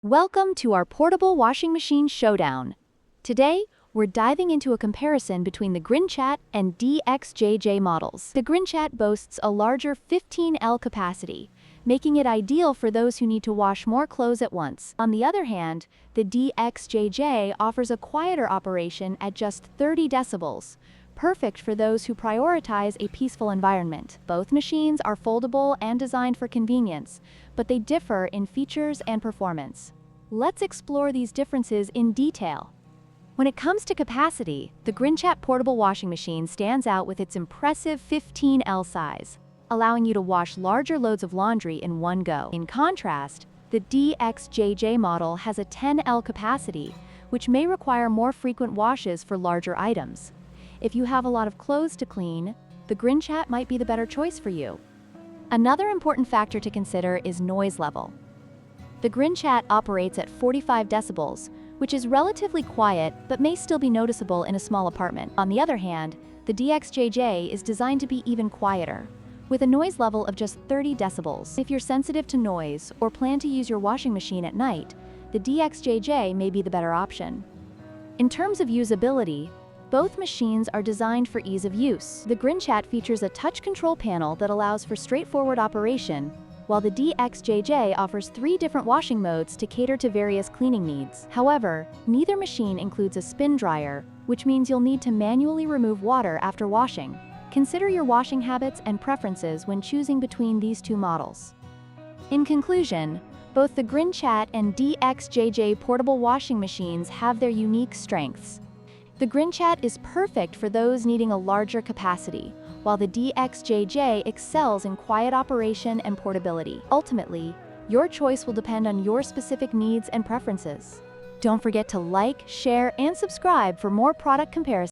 Welcome to our portable washing machine showdown. Today, we're diving into a comparison between the Grinchat and DXJJ models. The Grinchat boasts a larger 15L capacity, making it ideal for those who need to wash more clothes at once. On the other hand, the DXJJ offers a quieter operation at just 30 decibels, perfect for those who prioritize a peaceful environment. Both machines are foldable and designed for convenience, but they differ in features and performance. Let's explore these differences in detail. When it comes to capacity, the Grinchat portable washing machine stands out with its impressive 15L size, allowing you to wash larger loads of laundry in one go. In contrast, the DXJJ model has a 10L capacity, which may require more frequent washes for larger items. If you have a lot of clothes to clean, the Grinchat might be the better choice for you. Another important factor to consider is noise level. The Grinchat operates at 45 decibels, which is relatively quiet but may still be noticeable in a small apartment. On the other hand, the DXJJ is designed to be even quieter, with a noise level of just 30 decibels. If you're sensitive to noise or plan to use your washing machine at night, the DXJJ may be the better option. In terms of usability, both machines are designed for ease of use. The Grinchat features a touch control panel that allows for straightforward operation, while the DXJJ offers 3 different washing modes to cater to various cleaning needs. However, neither machine includes a spin dryer, which means you'll need to manually remove water after washing. Consider your washing habits and preferences when choosing between these two models. In conclusion, both the Grinchat and DXJJ portable washing machines have their unique strengths. The Grinchat is perfect for those needing a larger capacity, while the DXJJ excels in quiet operation and portability. Ultimately, your choice will depend on your specific needs and preferences. Don't forget to like, share, and subscribe for more product comparisons.